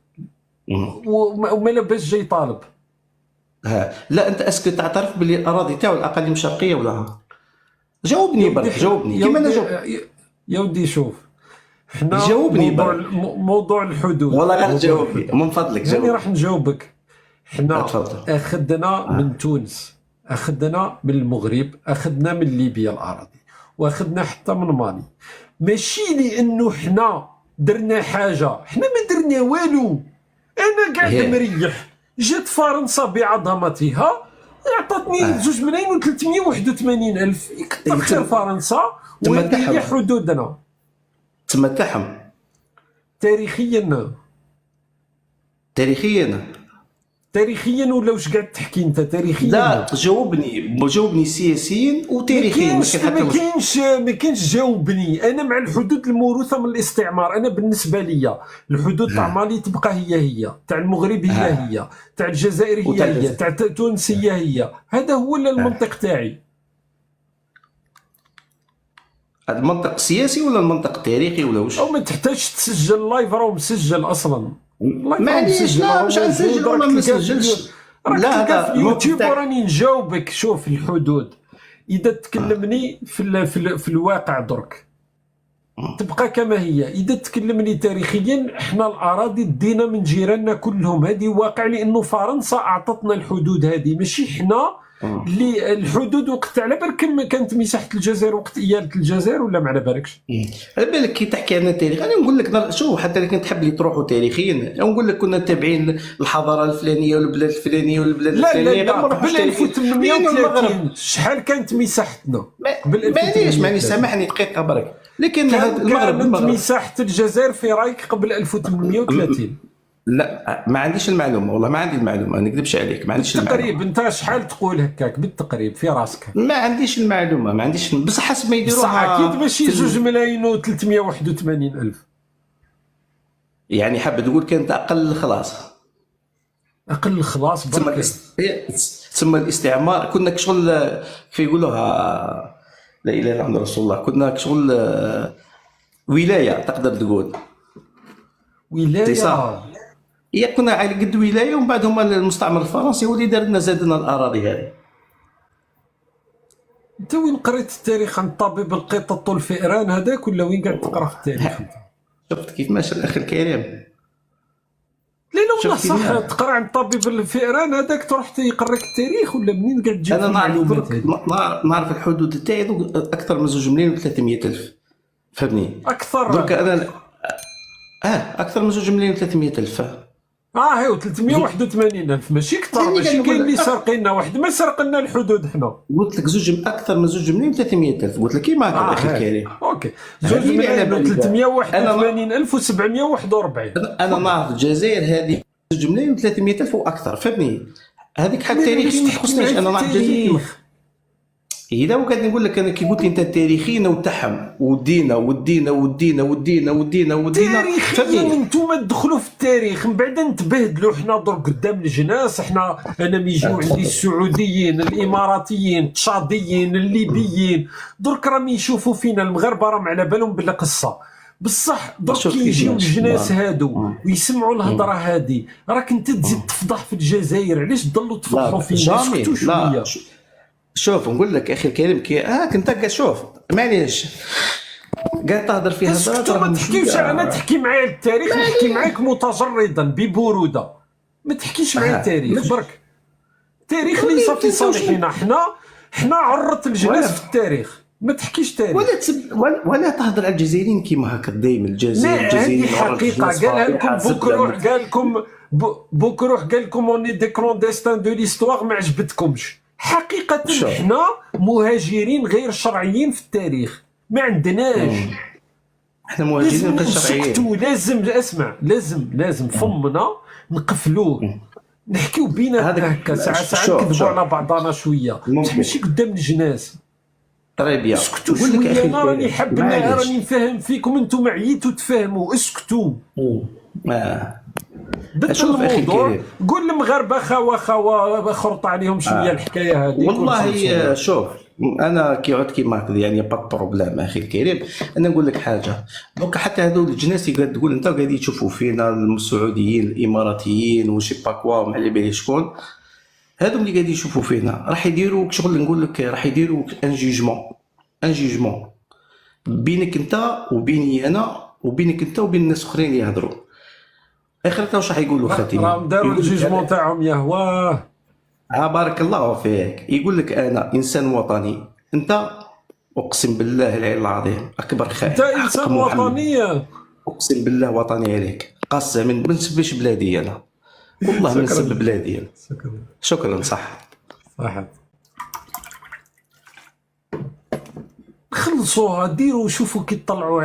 [SPEAKER 2] وما لباش جاي طالب.
[SPEAKER 3] لا انت اسكو تعترف باللي الاراضي تاعو الاقاليم الشرقيه ولا؟ جاوبني برك، جاوبني كيما انا جاوب.
[SPEAKER 2] يا ودي شوف، حنا
[SPEAKER 3] جاوبني
[SPEAKER 2] موضوع الحدود
[SPEAKER 3] والله غير جاوبني من فضلك، جاوبني.
[SPEAKER 2] راح نجاوبك. حنا اخذنا من تونس، اخذنا من المغرب، اخذنا من ليبيا الاراضي، واخذنا حتى من مالي. ماشي لانه حنا درنا حاجه، حنا ما درنا والو. انا قاعد مريح، جات فرنسا بعظمتها عطاتني 2,381,000. كتر خير فرنسا، وهذه هي حدودنا.
[SPEAKER 3] تمتعهم
[SPEAKER 2] تاريخيا ولا واش قاعد تحكي انت تاريخيا؟
[SPEAKER 3] لا جاوبني سياسيا وتاريخيا.
[SPEAKER 2] ما كاينش جاوبني. انا مع الحدود الموروثه من الاستعمار. انا بالنسبه لي الحدود تاع مالي تبقى هي، تاع المغرب هي، تاع الجزائر هي، تاع تونس هي. هذا هو المنطق تاعي.
[SPEAKER 3] هذا المنطق السياسي ولا المنطق التاريخي ولا واش؟
[SPEAKER 2] او ما تحتاجش تسجل لايف، راه مسجل اصلا.
[SPEAKER 3] معليش، لا مش غنسجل ولا ما نسجلش.
[SPEAKER 2] لا هذا في اليوتيوب راني نجاوبك. شوف الحدود اذا تكلمني في الواقع درك تبقى كما هي. اذا تكلمني تاريخيا، احنا الاراضي دينا من جيراننا كلهم. هذه واقع، لانه فرنسا اعطتنا الحدود هذه، ماشي حنا اللي الحدود. وقت على بالك كانت مساحه الجزائر وقت اياله الجزائر ولا ما على بالكش؟
[SPEAKER 3] على بالك كي تحكي عن التاريخ، انا نقول لك شوف، حتى اللي كنت تحب لي تروحوا تاريخيا، نقول لك كنا تابعين الحضاره الفلانيه والبلاد الفلانيه والبلاد الفلانيه.
[SPEAKER 2] لا قبل 1830 شحال كانت مساحتنا؟
[SPEAKER 3] معليش سامحني دقيقه برك. لكن
[SPEAKER 2] المغرب مساحه الجزائر في رايك قبل 1830؟
[SPEAKER 3] لا ما عنديش المعلومه، والله ما عندي المعلومه، ما نكذبش عليك، ما عنديش المعلومه.
[SPEAKER 2] تقريبا انت شحال تقول هكاك بالتقريب في راسك؟
[SPEAKER 3] ما عنديش المعلومه، ما عنديش، بصح حسب ما يديروها.
[SPEAKER 2] اكيد ماشي 2,381,000.
[SPEAKER 3] يعني حاب تقول كانت اقل خلاص
[SPEAKER 2] برك.
[SPEAKER 3] ثم الاستعمار كنا كشغل كيف يقولوها، لا اله الا الله رسول الله، كنا كشغل ولايه تقدر تقول.
[SPEAKER 2] ولايه
[SPEAKER 3] كنا على قد ولايه، ومن بعد هما المستعمر الفرنسي هو اللي دار لنا، زاد لنا الاراضي هذه.
[SPEAKER 2] انت وين قريت التاريخ عن الطبيب القطط والفئران هذاك، ولا وين قاعد تقرا في التاريخ؟
[SPEAKER 3] شفت كيف ماشي الاخ الكريم؟
[SPEAKER 2] لا والله صح. تقرا عن طبيب الفئران هذاك تروح يقريك التاريخ، ولا منين قاعد تجيب المعلومات هذه؟
[SPEAKER 3] نعرف الحدود تاعي اكثر من 2,300,000 فهمني.
[SPEAKER 2] اكثر
[SPEAKER 3] درك انا اكثر من 2,300,000.
[SPEAKER 2] هاو 381,000 ماشي كثر. ماشي كاين اللي سارقيننا، واحد ما سرق لنا الحدود. حنا
[SPEAKER 3] قلت لك اكثر من 2,300,000. قلت لك كيما هكا اخي الكريم.
[SPEAKER 2] اوكي 2,381,741.
[SPEAKER 3] انا نعرف الجزائر هذه 2,300,000 واكثر فهمني. هذيك حتى تاريخيا ما تخصنيش، انا نعرف الجزائر. إذا وقعد نقول لك أنا كي قلت لي أنت تاريخيا وتحم ودينا
[SPEAKER 2] تاريخيا انتم تدخلوا في التاريخ، من بعد نتبهدلوا حنا درك قدام الجناس. انا ميجيو عندي السعوديين، الاماراتيين، التشاديين، الليبيين، درك راهم يشوفوا فينا المغاربه، راهم على بالهم بلا قصه. بصح درك كي يجيو الجناس هادو ويسمعوا الهضره هذه، راك انت تزيد تفضح في الجزائر. علاش تضلوا تفضحوا فينا؟ سكتوا شويه.
[SPEAKER 3] شوف نقول لك اخي الكريم، كي كنت قاعد شوف معليش قاعد تهضر فيها هضره.
[SPEAKER 2] ما تحكيش، انا تحكي معايا التاريخ، نحكي معاك متجردا ببروده. ما تحكيش معايا التاريخ برك. التاريخ ليس في صالحنا. حنا عرضت الجناس في التاريخ. ما تحكيش تاريخ
[SPEAKER 3] ولا تهضر على الجزائريين كيما هكا دائما.
[SPEAKER 2] الجزائريين حقيقه قالها لكم بوكروح، قال لكم بوكروح، قال لكم اوني دي كلونديستان دو ليستواغ، ما عجبتكمش. حقيقة احنا مهاجرين غير شرعيين في التاريخ، ما عندناش.
[SPEAKER 3] احنا مهاجرين غير شرعيين.
[SPEAKER 2] لازم اسمع، لازم فمنا نقفلوه، نحكيو بيناتنا هكا ساعات نكذبوا على بعضنا شويه، ماشي قدام الجناس.
[SPEAKER 3] طيب
[SPEAKER 2] اسكتوا شويه. انا راني حاب راني نفهم فيكم، انتم عييتوا تفهموا. اسكتوا.
[SPEAKER 3] شوف اخي الكريم،
[SPEAKER 2] قول المغاربه خوا خرط عليهم شويه الحكايه هذه.
[SPEAKER 3] والله شوف انا كيعود كيما هكذا يعني با بروبليم اخي الكريم. انا نقول لك حاجه، دونك حتى هذو الجناس اللي تقول انت قاعدين يشوفوا فينا السعوديين الاماراتيين وشي با كوا وما على بالي شكون، هذوم اللي قاعدين يشوفوا فينا راح يديروا شغل، نقول لك راح يديروا ان جيجمون بينك انت وبيني انا وبينك انت وبين الناس الاخرين اللي يهضروا. اخرتها واش راح يقولوا خاتم؟
[SPEAKER 2] راهم داروا الجيجمون تاعهم يهواه.
[SPEAKER 3] بارك الله فيك. يقول لك انا انسان وطني، انت اقسم بالله العلي العظيم اكبر خائن.
[SPEAKER 2] انت انسان وطني،
[SPEAKER 3] اقسم بالله وطني عليك قسما ما نسبش بلادي انا، والله ما نسب بلادي انا. شكرا. صح
[SPEAKER 2] خلصوها ديروا شوفوا كي تطلعوا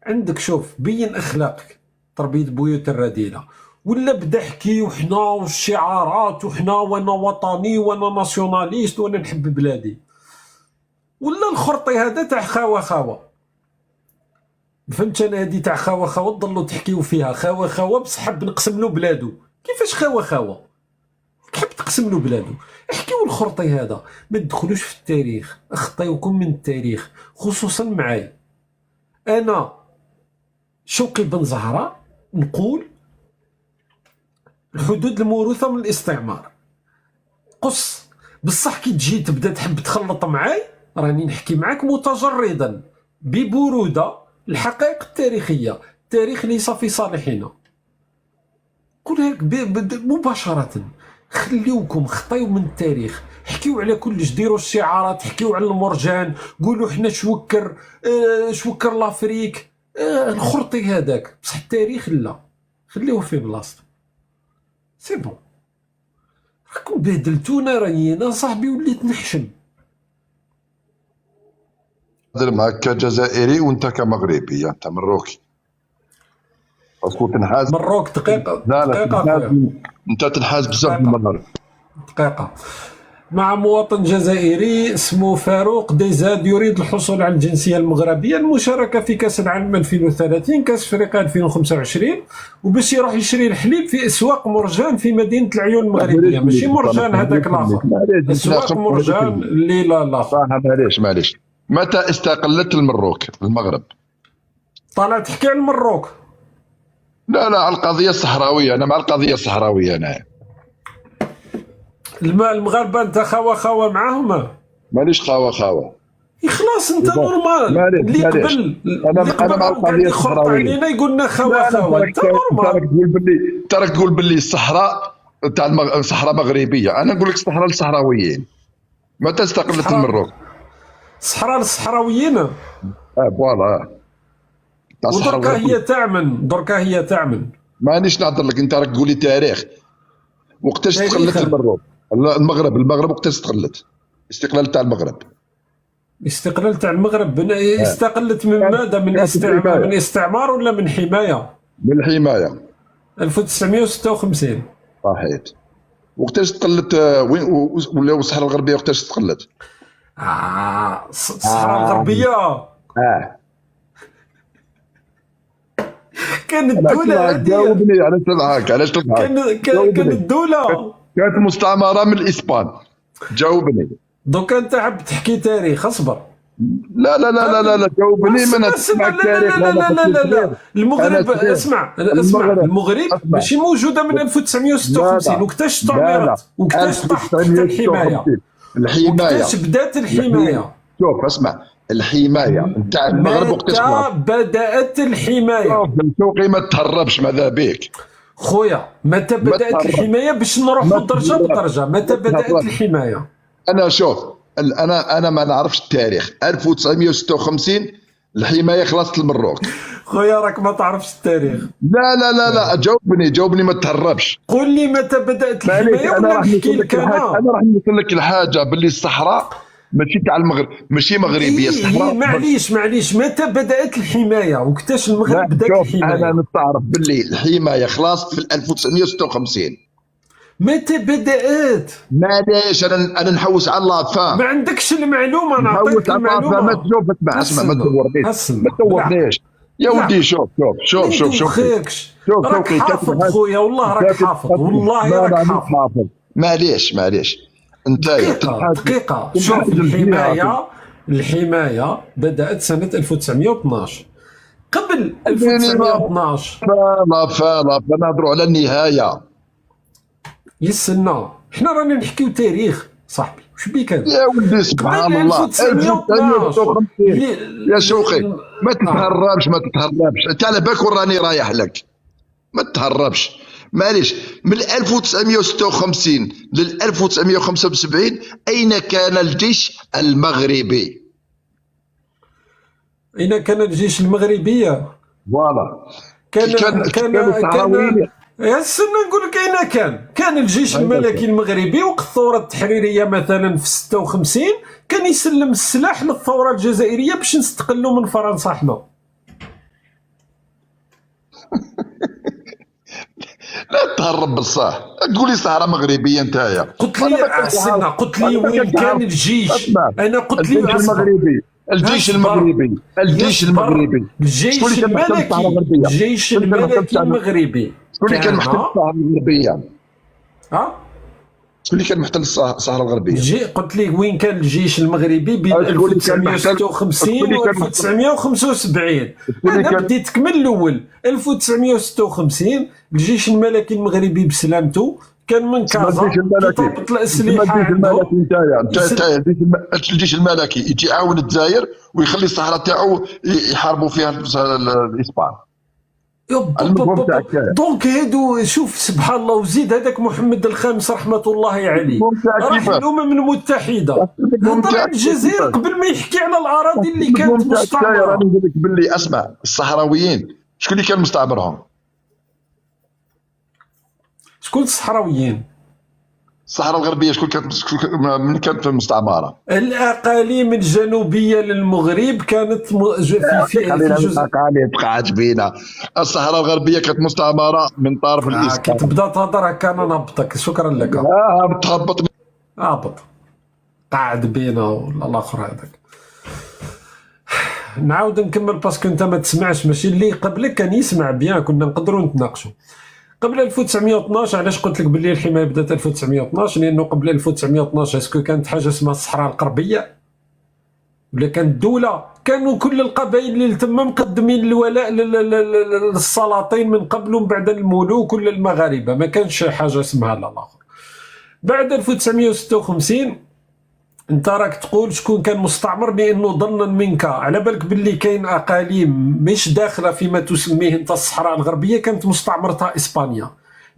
[SPEAKER 2] عندك شوف بين اخلاقك، تربيه بيوت الرذيله، ولا بدا حكي وحنا والشعارات وحنا وانا وطني وانا ناسيوناليست وانا نحب بلادي، ولا الخرطي هذا تاع خاوه فهمت انا؟ هذه تاع خاوه تضلوا تحكيو فيها خاوه بصح حب نقسم له بلادو. كيفاش خاوه حب تقسم له بلادو؟ احكيو الخرطي هذا، ما تدخلوش في التاريخ، اخطيوكم من التاريخ خصوصا معايا انا شوقي بن زهراء. نقول الحدود الموروثه من الاستعمار قص، بصح كي تجي تبدا تحب تخلط معاي راني نحكي معاك متجردا ببروده الحقائق التاريخيه. التاريخ ليس في صالحنا، قولها مباشره. خليوكم خطيو من التاريخ، حكيو على كلش، ديروا الشعارات، حكيو على المرجان، قولوا حنا شوكر لافريك، الخرطي هذاك، بصح التاريخ لا، خليوه في بلاصتو. سي بون، راكم بهدلتونا، راني انا صاحبي وليت نحشم.
[SPEAKER 4] نهضر معاك كجزائري وانت كمغربي، انت مروكي باسكو تنحاز
[SPEAKER 2] مروك. دقيقه
[SPEAKER 4] انت تنحاز بزاف من المغرب.
[SPEAKER 2] دقيقه. مع مواطن جزائري اسمه فاروق ديزاد يريد الحصول على الجنسيه المغربيه، المشاركه في كاس العالم 2030 كاس افريقيا 2025، وباش يروح يشري الحليب في اسواق مرجان في مدينه العيون المغربيه، ماشي مرجان هذاك الاخر، اسواق مرجان اللي لا
[SPEAKER 4] معليش. متى استقلت المغرب؟
[SPEAKER 2] طالع تحكي على المروك؟
[SPEAKER 4] لا على القضيه الصحراويه، انا مع القضيه الصحراويه. انا
[SPEAKER 2] المغاربه انت خاوه معاهم؟
[SPEAKER 4] ماليش خاوه
[SPEAKER 2] خلاص انت نورمال. اللي قبل
[SPEAKER 4] انا مع القضيه الصحراويه
[SPEAKER 2] علينا يقولنا خاوه انت نورمال.
[SPEAKER 4] تراك تقول باللي الصحراء تاع صحراء مغربيه، انا نقول لك الصحراء للصحراويين. متى استقلت المروك؟
[SPEAKER 2] صحراء للصحراويين.
[SPEAKER 4] فوالا.
[SPEAKER 2] دركا هي تعمل.
[SPEAKER 4] مانيش نهضر لك، انت راك تقول لي تاريخ. وقتاش استقلت المغرب وقتاش استقلت؟ استقلال تاع المغرب.
[SPEAKER 2] استقلال تاع المغرب استقلت من ماذا؟ من استعمار ولا من حمايه؟
[SPEAKER 4] من الحمايه
[SPEAKER 2] 1956.
[SPEAKER 4] صحيت. وقتاش استقلت ولا الصحراء الغربيه وقتاش استقلت؟
[SPEAKER 2] الصحراء الغربيه كانت الدولة هذه.
[SPEAKER 4] جاوبني، علاش تضحك؟
[SPEAKER 2] كانت الدولة
[SPEAKER 4] كانت مستعمرة من الإسبان. جاوبني.
[SPEAKER 2] دوكا انت حاب تحكي تاريخ، اصبر.
[SPEAKER 4] لا جاوبني. من اسمع التاريخ.
[SPEAKER 2] لا المغرب، اسمع المغرب ماشي موجودة من 1956. وقتاش استعمرت؟ وقتاش طاحت الحماية؟ وقتاش بدات الحماية؟
[SPEAKER 4] شوف اسمع، الحمايه نتاع المغرب وقتاش
[SPEAKER 2] بدات الحمايه؟
[SPEAKER 4] شوقي ما تهربش ماذا بك
[SPEAKER 2] خويا. متى بدات الحمايه باش نروحوا درجه بدرجه؟ متى بدات الحمايه؟
[SPEAKER 4] انا شوف، انا ما نعرفش التاريخ. 1956 الحمايه خلصت المروك.
[SPEAKER 2] خويا راك ما تعرفش التاريخ.
[SPEAKER 4] لا جاوبني ما تهربش.
[SPEAKER 2] قول لي متى بدات الحمايه ولا نحكي لك انا
[SPEAKER 4] راح نقول لك الحاجه باللي الصحراء ماشي تاع المغرب، ماشي مغربيه الصحراء.
[SPEAKER 2] معليش متى بدات الحمايه؟ وقتاش المغرب بدات الحمايه؟
[SPEAKER 4] انا نتعرف باللي الحمايه خلاص في 1956.
[SPEAKER 2] متى بدات؟
[SPEAKER 4] معليش انا نحوس على لافان.
[SPEAKER 2] ما عندكش المعلومه، نعطيك المعلومه.
[SPEAKER 4] ما تشوف اسمع ما تدورنيش يا ودي. شوف
[SPEAKER 2] راك حافظ خويا، والله راك حافظ، والله راك حافظ.
[SPEAKER 4] معليش
[SPEAKER 2] دقيقة شوف، الحماية بدأت سنة 1912. قبل 1912
[SPEAKER 4] فالا نهضروا على النهاية.
[SPEAKER 2] يستنى، حنا راني نحكيو تاريخ صاحبي، واش بيك هذا
[SPEAKER 4] يا ولدي سبحان الله 1956. يا شوقي ما تتهربش انت على بالك راني رايح لك، ما تتهربش معليش. من 1956 ل 1975 أين كان الجيش المغربي؟
[SPEAKER 2] أين كان الجيش المغربي؟
[SPEAKER 4] فوالا
[SPEAKER 2] كان استنى نقول لك أين كان الجيش الملكي المغربي وقت الثورة التحريرية مثلا في 56 كان يسلم السلاح للثورة الجزائرية باش نستقلوا من فرنسا حنا.
[SPEAKER 4] لا تهرب بصح، تقول لي صحراء مغربيه نتايا.
[SPEAKER 2] قلت لي وين كان الجيش؟ انا قلت لي
[SPEAKER 4] الجيش المغربي الجيش المغربي
[SPEAKER 2] الجيش الملكي المغربي.
[SPEAKER 4] شكون اللي كان محتل الصحراء الغربية؟ شكون اللي كان محتل الصحراء الغربية؟ قلت
[SPEAKER 2] لي وين كان الجيش المغربي بين 1956 و 1975. انا بديتك من الاول. 1956 الجيش الملكي المغربي بسلامته كان من كازا كيطبط الاسلحه.
[SPEAKER 4] الجيش الملكي يجي يعاون الجزائر ويخلي الصحراء تاعو يحاربوا فيها الاسبان.
[SPEAKER 2] دونك هادو شوف سبحان الله. وزيد هذاك محمد الخامس رحمه الله عليه راح الامم المتحده هضر على الجزائر قبل ما يحكي على الاراضي اللي كانت مستعمره.
[SPEAKER 4] راني نقول لك باللي اسمع، الصحراويين شكون اللي كان مستعمرهم؟
[SPEAKER 2] شكون الصحراويين؟
[SPEAKER 4] الصحراء الغربيه شكون كانت في المستعمره؟
[SPEAKER 2] الاقاليم الجنوبيه للمغرب كانت في
[SPEAKER 4] الاقاليم بقات بينا. الصحراء الغربيه كانت مستعمره من طرف الاسلام.
[SPEAKER 2] تبدا تهضر هكا انا نهبطك. شكرا لك.
[SPEAKER 4] تهبط
[SPEAKER 2] هابط قاعد بينا ولا الاخر هذاك. نعاود نكمل باسكو انت ما تسمعش. ماشي اللي قبلك كان يسمع بيان كنا نقدروا نتناقشوا. قبل 1912 علاش قلت لك باللي الحمايه بدات 1912؟ لانه قبل 1912 اسكو كانت حاجه اسمها الصحراء الغربيه ولا كانت دوله؟ كانوا كل القبائل اللي تما مقدمين الولاء للسلاطين من قبل ومن بعد الملوك ولا المغاربه، ما كانش حاجه اسمها لا الاخر. بعد 1956 انت راك تقول شكون كان مستعمر، لانه ظنا منك على بالك باللي كاين اقاليم مش داخله فيما تسميه انت الصحراء الغربيه كانت مستعمرتها اسبانيا.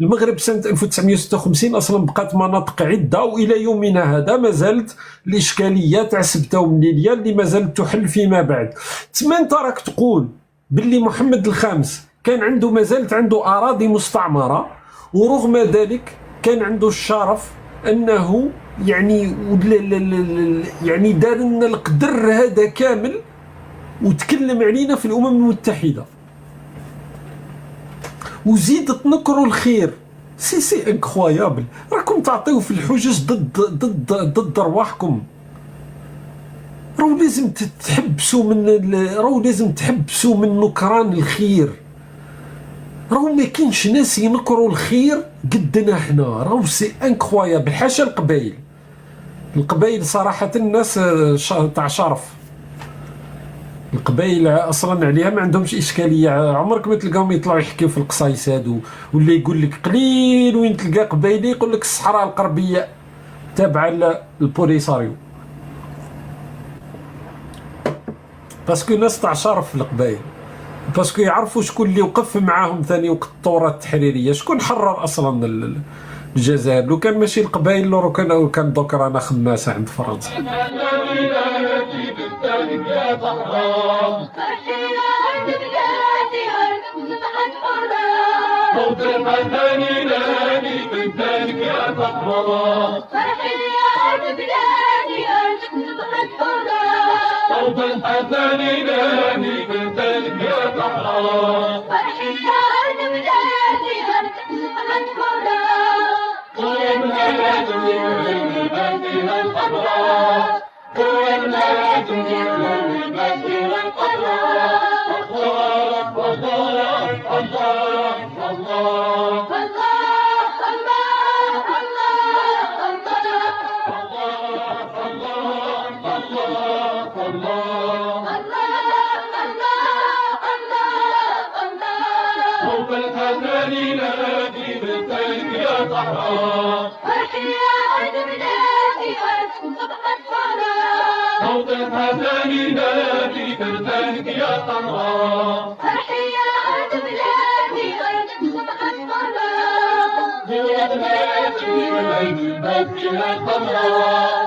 [SPEAKER 2] المغرب سنه 1956 اصلا بقات مناطق عده والى يومنا هذا ما زالت الاشكاليات عسبته ومنيليه اللي ما زالت تحل فيما بعد. تما انت راك تقول باللي محمد الخامس كان عنده ما زالت عنده اراضي مستعمره، ورغم ذلك كان عنده الشرف انه يعني دار لنا القدر هذا كامل وتكلم علينا في الامم المتحده. وزيد تنكروا الخير. سي انكرويابل. راكم تعطيو في الحجج ضد ارواحكم. راهو لازم تحبسوا من نكران الخير. راهو ما كاينش ناس ينكروا الخير قدنا حنا. راهو سي انكرويابل. حاشا القبائل صراحه الناس تاع شرف. القبائل اصلا عليها ما عندهمش اشكاليه. عمرك ما تلقاهم يطلعوا يحكيو في القصايص هادو، ولا يقول لك قليل وين تلقى قبائلي يقول لك الصحراء الغربيه تابعه للبوليساريو. باسكو الناس تاع شرف في القبائل، باسكو يعرفوا شكون اللي وقف معاهم ثاني وقت الثوره التحريريه. شكون حرر اصلا الجزائر؟ لو كان ماشي القبائل لو كان دوك رانا خماسه عند فرنسا.
[SPEAKER 5] ثاني نادي بنتك يا طهران فرحي يا عيد بلادي أرض صبحت فرح موطنها ثاني نادي بنتك يا طهران فرحي يا عيد بلادي أرض صبحت فرح يا بلادي بنتك يا طهران